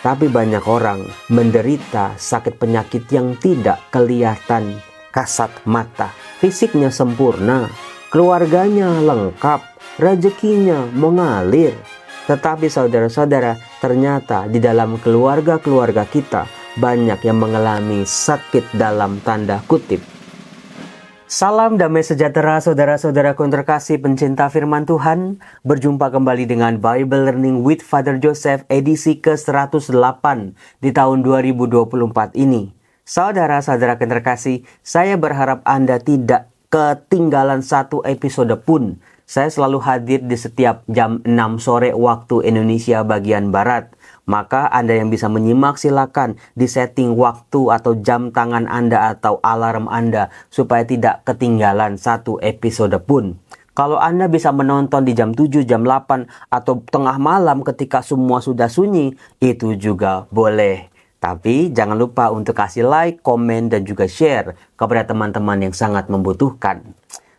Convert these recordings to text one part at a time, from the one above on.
Tapi banyak orang menderita sakit penyakit yang tidak kelihatan kasat mata. Fisiknya sempurna, keluarganya lengkap, rezekinya mengalir. Tetapi saudara-saudara, ternyata di dalam keluarga-keluarga kita banyak yang mengalami sakit dalam tanda kutip. Salam damai sejahtera saudara-saudaraku yang terkasih pencinta firman Tuhan. Berjumpa kembali dengan Bible Learning with Father Joseph edisi ke-108 di tahun 2024 ini. Saudara-saudara yang terkasih, saya berharap Anda tidak ketinggalan satu episode pun. Saya selalu hadir di setiap jam 6 sore waktu Indonesia bagian Barat. Maka Anda yang bisa menyimak silakan disetting waktu atau jam tangan Anda atau alarm Anda supaya tidak ketinggalan satu episode pun. Kalau Anda bisa menonton di jam 7, jam 8 atau tengah malam ketika semua sudah sunyi, itu juga boleh. Tapi jangan lupa untuk kasih like, komen, dan juga share kepada teman-teman yang sangat membutuhkan.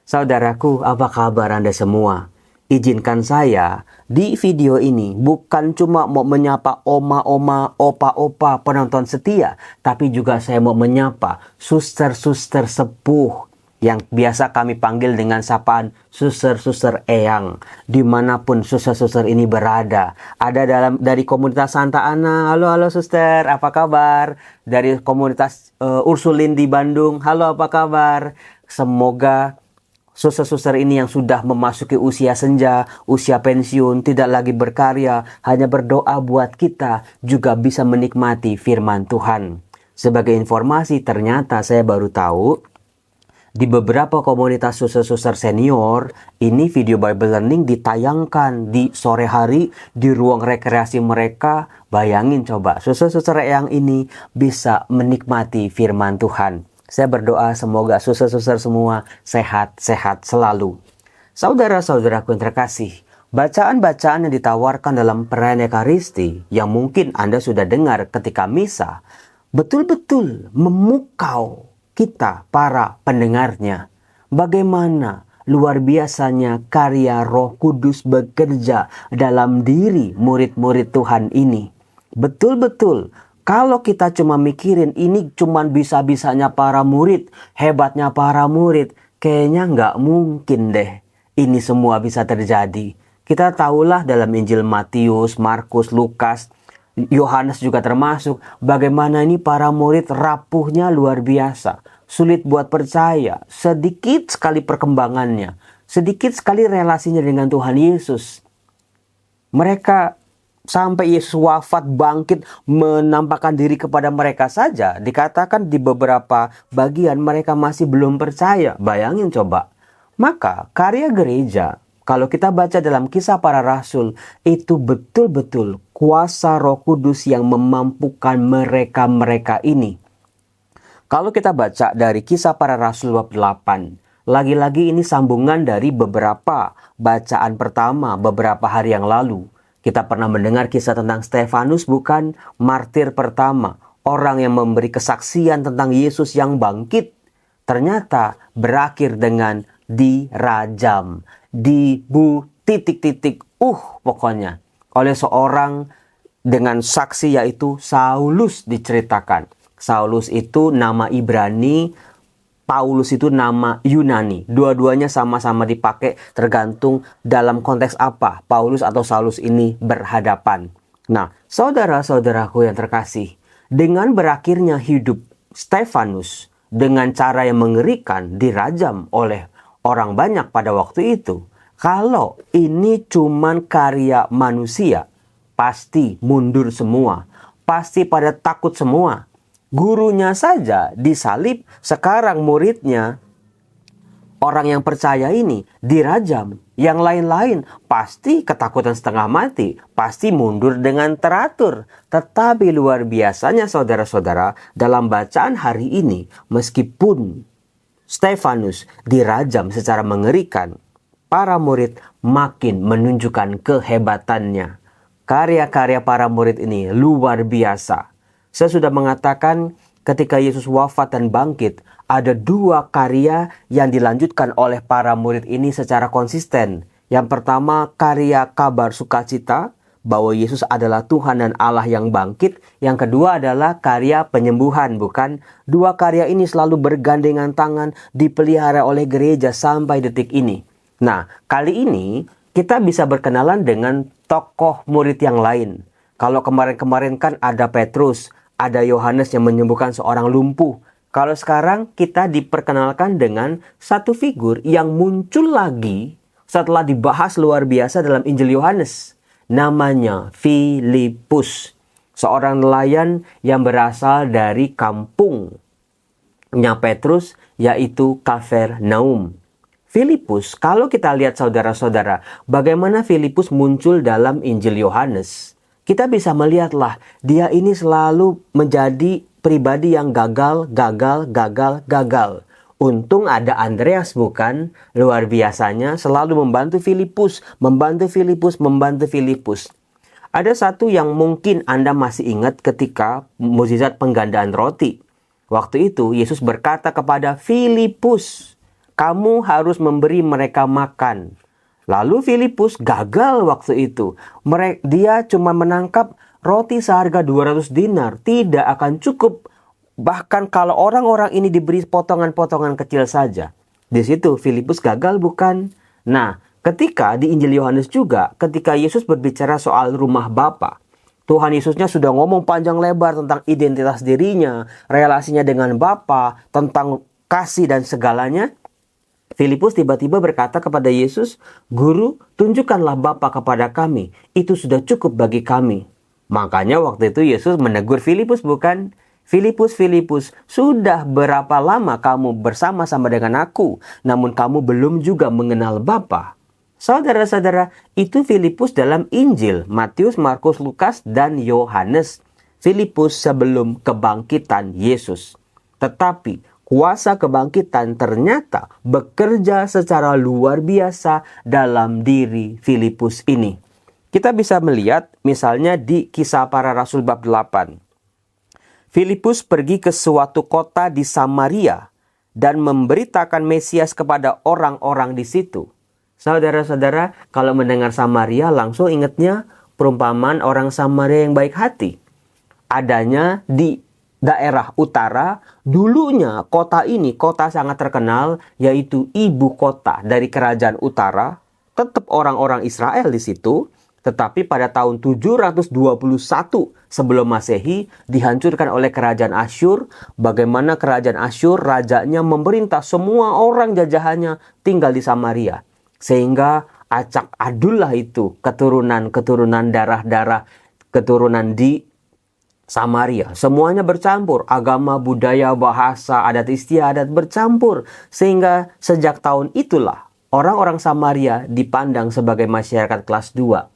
Saudaraku, apa kabar Anda semua? Izinkan saya di video ini bukan cuma mau menyapa oma-oma, opa-opa penonton setia, tapi juga saya mau menyapa suster-suster sepuh yang biasa kami panggil dengan sapaan suster-suster eyang. Dimanapun suster-suster ini berada. Ada dari komunitas Santa Ana, halo suster, apa kabar? Dari komunitas Ursulin di Bandung, halo apa kabar? Semoga suster-suster ini yang sudah memasuki usia senja, usia pensiun, tidak lagi berkarya, hanya berdoa buat kita juga bisa menikmati firman Tuhan. Sebagai informasi, ternyata saya baru tahu di beberapa komunitas suster-suster senior, ini video Bible Learning ditayangkan di sore hari di ruang rekreasi mereka. Bayangin coba, suster-suster yang ini bisa menikmati firman Tuhan. Saya berdoa semoga suster-suster semua sehat-sehat selalu. Saudara-saudaraku yang terkasih, bacaan-bacaan yang ditawarkan dalam perayaan Ekaristi yang mungkin Anda sudah dengar ketika misa, betul-betul memukau kita para pendengarnya. Bagaimana luar biasanya karya Roh Kudus bekerja dalam diri murid-murid Tuhan ini. Betul-betul. Kalau kita cuma mikirin ini cuma bisa-bisanya para murid, hebatnya para murid, kayaknya nggak mungkin deh ini semua bisa terjadi. Kita tahulah dalam Injil Matius, Markus, Lukas, Yohanes juga termasuk, bagaimana ini para murid rapuhnya luar biasa. Sulit buat percaya, sedikit sekali perkembangannya, sedikit sekali relasinya dengan Tuhan Yesus. Mereka sampai Yesus wafat, bangkit, menampakkan diri kepada mereka saja. Dikatakan di beberapa bagian mereka masih belum percaya. Bayangin coba. Maka karya gereja, kalau kita baca dalam Kisah Para Rasul, itu betul-betul kuasa Roh Kudus yang memampukan mereka-mereka ini. Kalau kita baca dari Kisah Para Rasul bab 8, lagi-lagi ini sambungan dari beberapa bacaan pertama beberapa hari yang lalu. Kita pernah mendengar kisah tentang Stefanus, bukan? Martir pertama, orang yang memberi kesaksian tentang Yesus yang bangkit. Ternyata berakhir dengan dirajam, pokoknya oleh seorang dengan saksi yaitu Saulus diceritakan. Saulus itu nama Ibrani, Paulus itu nama Yunani. Dua-duanya sama-sama dipakai tergantung dalam konteks apa Paulus atau Saulus ini berhadapan. Nah, saudara-saudaraku yang terkasih, dengan berakhirnya hidup Stefanus dengan cara yang mengerikan, dirajam oleh orang banyak pada waktu itu. Kalau ini cuman karya manusia, pasti mundur semua. Pasti pada takut semua. Gurunya saja disalib, sekarang muridnya, orang yang percaya ini dirajam. Yang lain-lain pasti ketakutan setengah mati, pasti mundur dengan teratur. Tetapi luar biasanya saudara-saudara, dalam bacaan hari ini, meskipun Stefanus dirajam secara mengerikan, para murid makin menunjukkan kehebatannya. Karya-karya para murid ini luar biasa. Saya sudah mengatakan ketika Yesus wafat dan bangkit, ada dua karya yang dilanjutkan oleh para murid ini secara konsisten. Yang pertama, karya kabar sukacita, bahwa Yesus adalah Tuhan dan Allah yang bangkit. Yang kedua adalah karya penyembuhan, bukan? Dua karya ini selalu bergandengan tangan, dipelihara oleh gereja sampai detik ini. Nah, kali ini kita bisa berkenalan dengan tokoh murid yang lain. Kalau kemarin-kemarin kan ada Petrus, ada Yohanes yang menyembuhkan seorang lumpuh. Kalau sekarang kita diperkenalkan dengan satu figur yang muncul lagi setelah dibahas luar biasa dalam Injil Yohanes. Namanya Filipus, seorang nelayan yang berasal dari kampungnya Petrus, yaitu Kapernaum. Filipus, kalau kita lihat saudara-saudara, bagaimana Filipus muncul dalam Injil Yohanes, kita bisa melihatlah dia ini selalu menjadi pribadi yang gagal. Untung ada Andreas, bukan? Luar biasanya selalu membantu Filipus. Ada satu yang mungkin Anda masih ingat ketika mukjizat penggandaan roti. Waktu itu Yesus berkata kepada Filipus, "Kamu harus memberi mereka makan." Lalu Filipus gagal waktu itu. Dia cuma menangkap roti seharga 200 dinar. Tidak akan cukup. Bahkan kalau orang-orang ini diberi potongan-potongan kecil saja. Di situ Filipus gagal, bukan? Nah, ketika di Injil Yohanes juga, ketika Yesus berbicara soal rumah Bapa, Tuhan Yesusnya sudah ngomong panjang lebar tentang identitas dirinya, relasinya dengan Bapa, tentang kasih dan segalanya. Filipus tiba-tiba berkata kepada Yesus, "Guru, tunjukkanlah Bapa kepada kami. Itu sudah cukup bagi kami." Makanya waktu itu Yesus menegur Filipus, bukan? Filipus, sudah berapa lama kamu bersama-sama dengan aku, namun kamu belum juga mengenal Bapa? Saudara-saudara, itu Filipus dalam Injil, Matius, Markus, Lukas, dan Yohanes. Filipus sebelum kebangkitan Yesus. Tetapi kuasa kebangkitan ternyata bekerja secara luar biasa dalam diri Filipus ini. Kita bisa melihat misalnya di Kisah Para Rasul bab 8. Filipus pergi ke suatu kota di Samaria dan memberitakan Mesias kepada orang-orang di situ. Saudara-saudara, kalau mendengar Samaria langsung ingatnya perumpamaan orang Samaria yang baik hati. Adanya di daerah utara, dulunya kota ini kota sangat terkenal, yaitu ibu kota dari kerajaan utara. Tetap orang-orang Israel di situ. Tetapi pada tahun 721 sebelum Masehi dihancurkan oleh kerajaan Asyur. Bagaimana kerajaan Asyur, rajanya memerintah semua orang jajahannya tinggal di Samaria. Sehingga acak adullah itu keturunan darah-darah keturunan di Samaria. Semuanya bercampur, agama, budaya, bahasa, adat istiadat bercampur. Sehingga sejak tahun itulah orang-orang Samaria dipandang sebagai masyarakat kelas 2.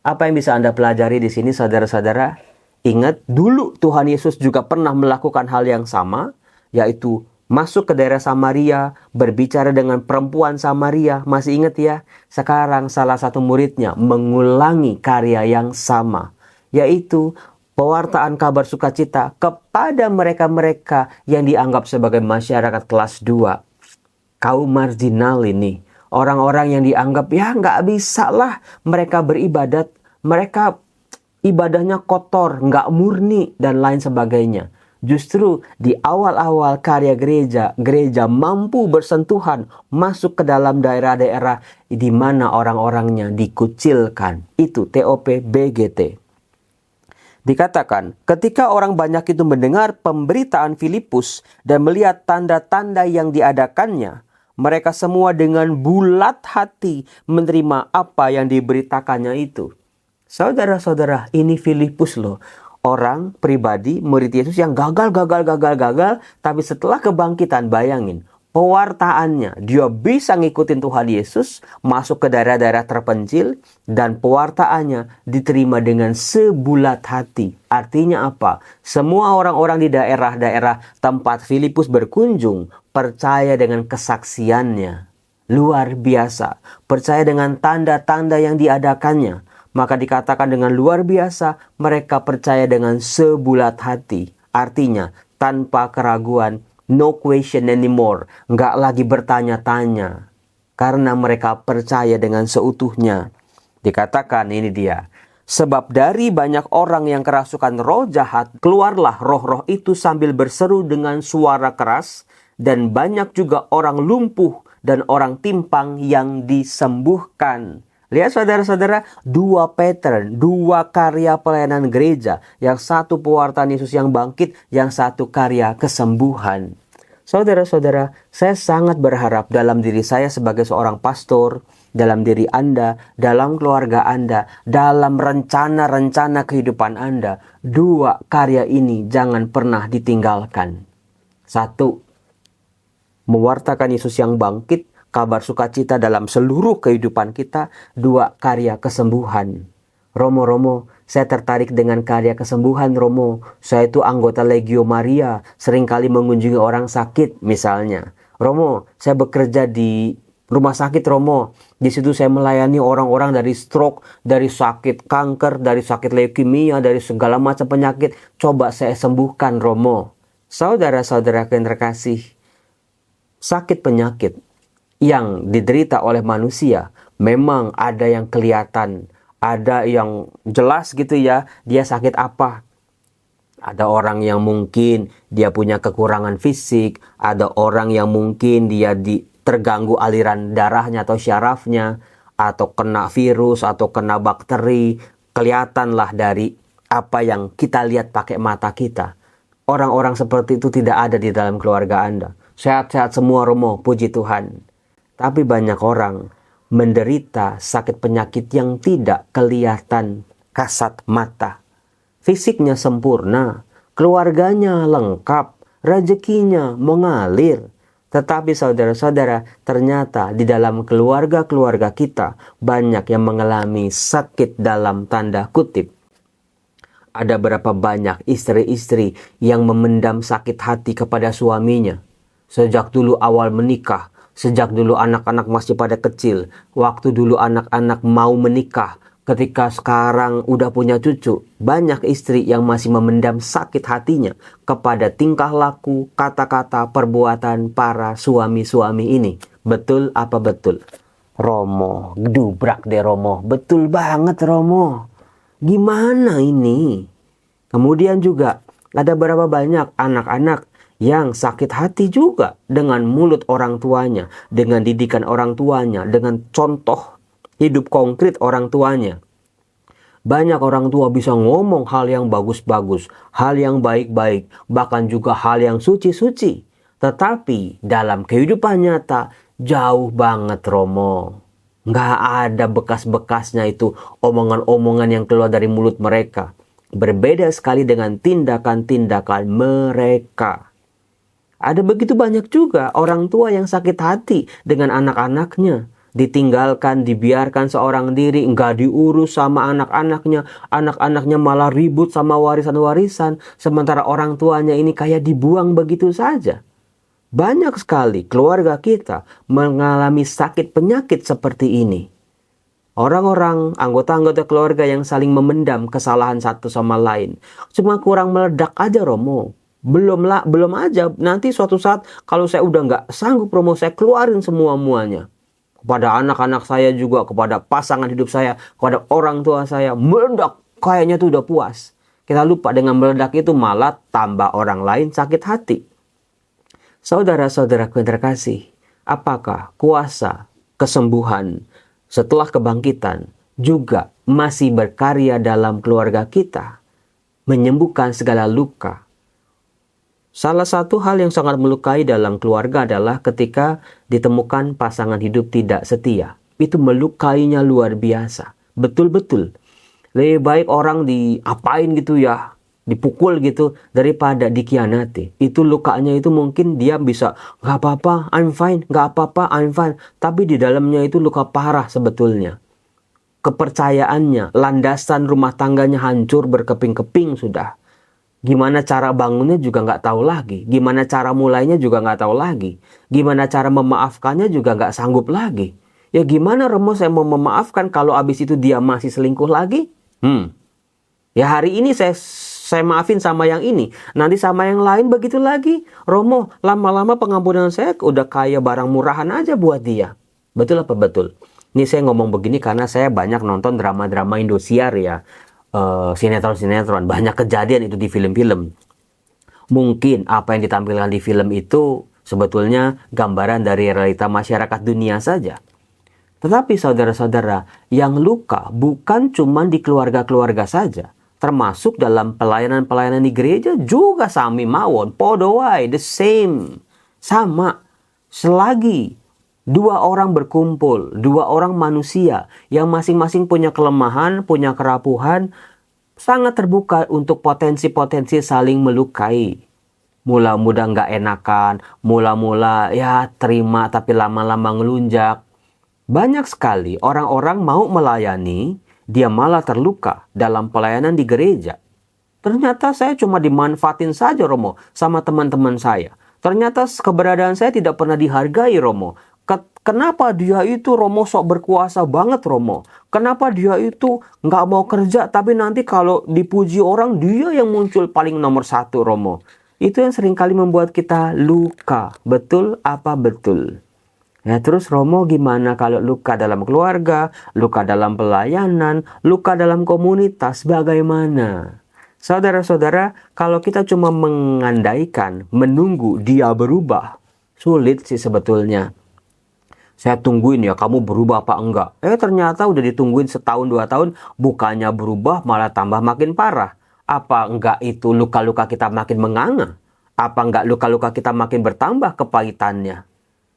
Apa yang bisa Anda pelajari di sini, saudara-saudara? Ingat, dulu Tuhan Yesus juga pernah melakukan hal yang sama, yaitu masuk ke daerah Samaria, berbicara dengan perempuan Samaria. Masih ingat ya? Sekarang salah satu muridnya mengulangi karya yang sama, yaitu pewartaan kabar sukacita kepada mereka-mereka yang dianggap sebagai masyarakat kelas 2. Kaum marginal ini. Orang-orang yang dianggap nggak bisa lah mereka beribadat. Mereka ibadahnya kotor, nggak murni dan lain sebagainya. Justru di awal-awal karya gereja mampu bersentuhan masuk ke dalam daerah-daerah di mana orang-orangnya dikucilkan. Itu TOP BGT. Dikatakan, ketika orang banyak itu mendengar pemberitaan Filipus dan melihat tanda-tanda yang diadakannya, mereka semua dengan bulat hati menerima apa yang diberitakannya itu. Saudara-saudara, ini Filipus loh. Orang pribadi, murid Yesus yang gagal. Tapi setelah kebangkitan, bayangin. Pewartaannya, dia bisa ngikutin Tuhan Yesus, masuk ke daerah-daerah terpencil, dan pewartaannya diterima dengan sebulat hati. Artinya apa? Semua orang-orang di daerah-daerah tempat Filipus berkunjung, percaya dengan kesaksiannya. Luar biasa. Percaya dengan tanda-tanda yang diadakannya. Maka dikatakan dengan luar biasa, mereka percaya dengan sebulat hati. Artinya, tanpa keraguan, no question anymore. Nggak lagi bertanya-tanya. Karena mereka percaya dengan seutuhnya. Dikatakan ini dia. Sebab dari banyak orang yang kerasukan roh jahat, keluarlah roh-roh itu sambil berseru dengan suara keras, dan banyak juga orang lumpuh dan orang timpang yang disembuhkan. Lihat saudara-saudara, dua pattern, dua karya pelayanan gereja. Yang satu pewartaan Yesus yang bangkit, yang satu karya kesembuhan. Saudara-saudara, saya sangat berharap dalam diri saya sebagai seorang pastor, dalam diri Anda, dalam keluarga Anda, dalam rencana-rencana kehidupan Anda, dua karya ini jangan pernah ditinggalkan. Satu, mewartakan Yesus yang bangkit, kabar sukacita dalam seluruh kehidupan kita. Dua, karya kesembuhan. Romo, saya tertarik dengan karya kesembuhan, Romo. Saya itu anggota Legio Maria, seringkali mengunjungi orang sakit misalnya. Romo, saya bekerja di rumah sakit, Romo. Di situ saya melayani orang-orang dari stroke, dari sakit kanker, dari sakit leukemia, dari segala macam penyakit. Coba saya sembuhkan, Romo. Saudara-saudara yang terkasih, sakit penyakit yang diderita oleh manusia memang ada yang kelihatan, ada yang jelas gitu ya, dia sakit apa. Ada orang yang mungkin dia punya kekurangan fisik, ada orang yang mungkin dia terganggu aliran darahnya atau syarafnya, atau kena virus, atau kena bakteri. Kelihatanlah dari apa yang kita lihat pakai mata kita. Orang-orang seperti itu tidak ada di dalam keluarga Anda. Sehat-sehat semua, Romo, puji Tuhan. Tapi banyak orang menderita sakit penyakit yang tidak kelihatan kasat mata. Fisiknya sempurna, keluarganya lengkap, rezekinya mengalir. Tetapi saudara-saudara, ternyata di dalam keluarga-keluarga kita banyak yang mengalami sakit dalam tanda kutip. Ada berapa banyak istri-istri yang memendam sakit hati kepada suaminya. Sejak dulu awal menikah, sejak dulu anak-anak masih pada kecil, waktu dulu anak-anak mau menikah, ketika sekarang udah punya cucu, banyak istri yang masih memendam sakit hatinya kepada tingkah laku, kata-kata, perbuatan para suami-suami ini. Betul apa betul? Romo, gedubrak deh Romo. Betul banget Romo. Gimana ini? Kemudian juga ada berapa banyak anak-anak yang sakit hati juga dengan mulut orang tuanya, dengan didikan orang tuanya, dengan contoh hidup konkret orang tuanya. Banyak orang tua bisa ngomong hal yang bagus-bagus, hal yang baik-baik, bahkan juga hal yang suci-suci. Tetapi dalam kehidupan nyata jauh banget Romo. Nggak ada bekas-bekasnya itu omongan-omongan yang keluar dari mulut mereka. Berbeda sekali dengan tindakan-tindakan mereka. Ada begitu banyak juga orang tua yang sakit hati dengan anak-anaknya. Ditinggalkan, dibiarkan seorang diri, nggak diurus sama anak-anaknya. Anak-anaknya malah ribut sama warisan-warisan. Sementara orang tuanya ini kayak dibuang begitu saja. Banyak sekali keluarga kita mengalami sakit penyakit seperti ini. Orang-orang, anggota-anggota keluarga yang saling memendam kesalahan satu sama lain. Cuma kurang meledak aja Romo. Belum aja, nanti suatu saat kalau saya udah nggak sanggup Romo, saya keluarin semua-muanya. Kepada anak-anak saya juga, kepada pasangan hidup saya, kepada orang tua saya, meledak, kayaknya tuh udah puas. Kita lupa dengan meledak itu malah tambah orang lain sakit hati. Saudara-saudaraku yang terkasih, apakah kuasa kesembuhan setelah kebangkitan juga masih berkarya dalam keluarga kita, menyembuhkan segala luka? Salah satu hal yang sangat melukai dalam keluarga adalah ketika ditemukan pasangan hidup tidak setia. Itu melukainya luar biasa. Betul-betul. Lebih baik orang diapain gitu ya, dipukul gitu, daripada dikhianati. Itu lukanya itu mungkin dia bisa, gak apa-apa, I'm fine, gak apa-apa, I'm fine. Tapi di dalamnya itu luka parah sebetulnya. Kepercayaannya, landasan rumah tangganya hancur berkeping-keping sudah. Gimana cara bangunnya juga nggak tahu lagi. Gimana cara mulainya juga nggak tahu lagi. Gimana cara memaafkannya juga nggak sanggup lagi. Ya gimana Romo saya mau memaafkan kalau abis itu dia masih selingkuh lagi? Ya hari ini saya maafin sama yang ini. Nanti sama yang lain begitu lagi. Romo, lama-lama pengampunan saya udah kayak barang murahan aja buat dia. Betul apa betul? Ini saya ngomong begini karena saya banyak nonton drama-drama Indosiar ya, sinetron-sinetron, banyak kejadian itu di film-film. Mungkin apa yang ditampilkan di film itu sebetulnya gambaran dari realita masyarakat dunia saja. Tetapi saudara-saudara, yang luka bukan cuma di keluarga-keluarga saja, termasuk dalam pelayanan-pelayanan di gereja juga sami mawon, podo wae, the same. Sama, selagi dua orang berkumpul, dua orang manusia yang masing-masing punya kelemahan, punya kerapuhan, sangat terbuka untuk potensi-potensi saling melukai. Mula-mula nggak enakan, mula-mula ya terima tapi lama-lama ngelunjak. Banyak sekali orang-orang mau melayani, dia malah terluka dalam pelayanan di gereja. Ternyata saya cuma dimanfaatin saja Romo sama teman-teman saya. Ternyata keberadaan saya tidak pernah dihargai Romo. Kenapa dia itu Romo sok berkuasa banget Romo? Kenapa dia itu nggak mau kerja tapi nanti kalau dipuji orang dia yang muncul paling nomor satu Romo? Itu yang seringkali membuat kita luka. Betul apa betul? Ya terus Romo gimana kalau luka dalam keluarga, luka dalam pelayanan, luka dalam komunitas bagaimana? Saudara-saudara, kalau kita cuma mengandaikan, menunggu dia berubah, sulit sih sebetulnya. Saya tungguin ya kamu berubah apa enggak. Ternyata udah ditungguin setahun 2 tahun, bukannya berubah malah tambah makin parah. Apa enggak itu luka-luka kita makin menganga? Apa enggak luka-luka kita makin bertambah kepahitannya?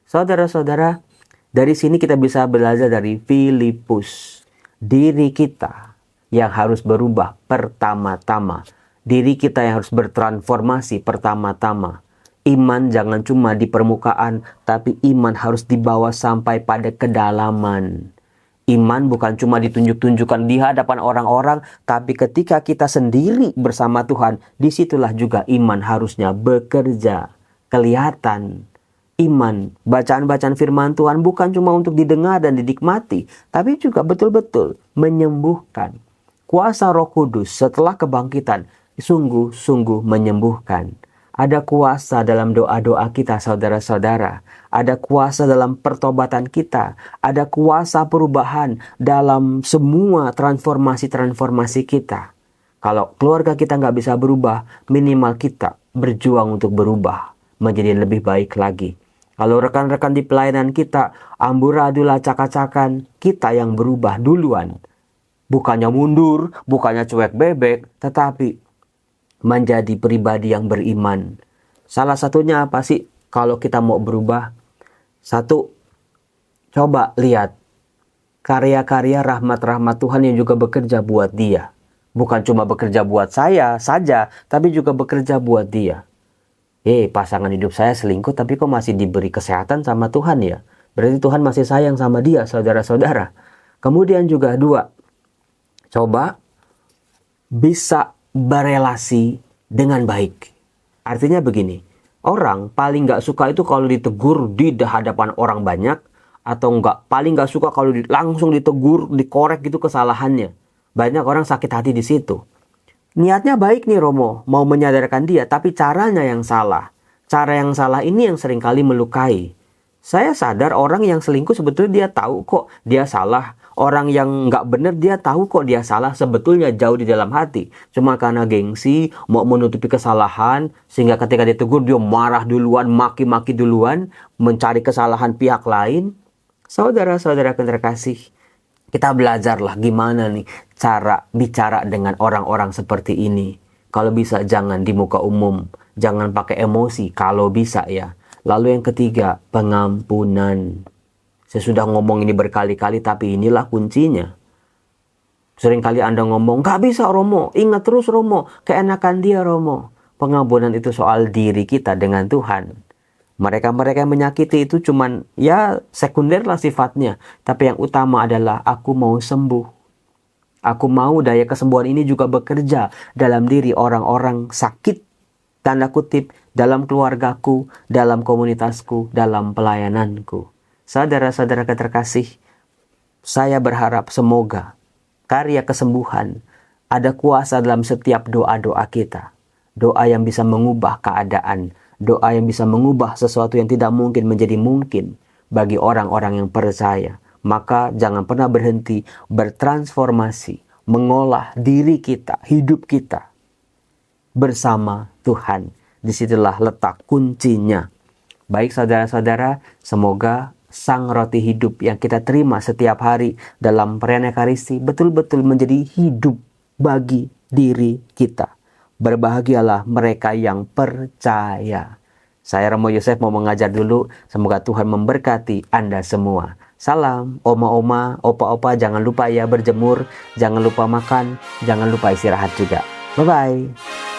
Saudara-saudara, dari sini kita bisa belajar dari Filipus. Diri kita yang harus berubah pertama-tama. Diri kita yang harus bertransformasi pertama-tama. Iman jangan cuma di permukaan, tapi iman harus dibawa sampai pada kedalaman. Iman bukan cuma ditunjuk-tunjukkan di hadapan orang-orang, tapi ketika kita sendiri bersama Tuhan, disitulah juga iman harusnya bekerja, kelihatan. Iman, bacaan-bacaan firman Tuhan bukan cuma untuk didengar dan dinikmati, tapi juga betul-betul menyembuhkan. Kuasa Roh Kudus setelah kebangkitan sungguh-sungguh menyembuhkan. Ada kuasa dalam doa-doa kita saudara-saudara. Ada kuasa dalam pertobatan kita. Ada kuasa perubahan dalam semua transformasi-transformasi kita. Kalau keluarga kita nggak bisa berubah, minimal kita berjuang untuk berubah menjadi lebih baik lagi. Kalau rekan-rekan di pelayanan kita amburadul acak-acakan, kita yang berubah duluan. Bukannya mundur, bukannya cuek bebek, tetapi menjadi pribadi yang beriman. Salah satunya apa sih kalau kita mau berubah? Satu, coba lihat karya-karya rahmat-rahmat Tuhan yang juga bekerja buat dia. Bukan cuma bekerja buat saya saja, tapi juga bekerja buat dia. Pasangan hidup saya selingkuh tapi kok masih diberi kesehatan sama Tuhan ya? Berarti Tuhan masih sayang sama dia, saudara-saudara. Kemudian juga 2, coba bisa berelasi dengan baik. Artinya begini, orang paling gak suka itu kalau ditegur di hadapan orang banyak, atau paling gak suka kalau langsung ditegur, dikorek gitu kesalahannya. Banyak orang sakit hati di situ. Niatnya baik nih Romo, mau menyadarkan dia, tapi caranya yang salah. Cara yang salah ini yang seringkali melukai. Saya sadar orang yang selingkuh sebetulnya dia tahu kok dia salah. Orang yang nggak benar dia tahu kok dia salah, sebetulnya jauh di dalam hati. Cuma karena gengsi, mau menutupi kesalahan, sehingga ketika ditegur dia marah duluan, maki-maki duluan, mencari kesalahan pihak lain. Saudara-saudara terkasih, kita belajarlah gimana nih cara bicara dengan orang-orang seperti ini. Kalau bisa jangan di muka umum, jangan pakai emosi kalau bisa ya. Lalu yang ketiga, pengampunan. Saya sudah ngomong ini berkali-kali tapi inilah kuncinya. Seringkali Anda ngomong, gak bisa Romo, ingat terus Romo, keenakan dia Romo. Pengampunan itu soal diri kita dengan Tuhan. Mereka-mereka yang menyakiti itu cuman ya sekunder lah sifatnya. Tapi yang utama adalah aku mau sembuh. Aku mau daya kesembuhan ini juga bekerja dalam diri orang-orang sakit, tanda kutip, dalam keluargaku, dalam komunitasku, dalam pelayananku. Saudara-saudara terkasih, saya berharap semoga karya kesembuhan ada kuasa dalam setiap doa-doa kita. Doa yang bisa mengubah keadaan, doa yang bisa mengubah sesuatu yang tidak mungkin menjadi mungkin bagi orang-orang yang percaya. maka jangan pernah berhenti bertransformasi, mengolah diri kita, hidup kita bersama Tuhan. Disitulah letak kuncinya. Baik saudara-saudara, semoga sang roti hidup yang kita terima setiap hari dalam perayaan Ekaristi betul-betul menjadi hidup bagi diri kita. Berbahagialah mereka yang percaya. Saya Romo Yosef mau mengajar dulu. Semoga Tuhan memberkati Anda semua. Salam, oma-oma, opa-opa, jangan lupa ya berjemur, jangan lupa makan, jangan lupa istirahat juga. Bye-bye.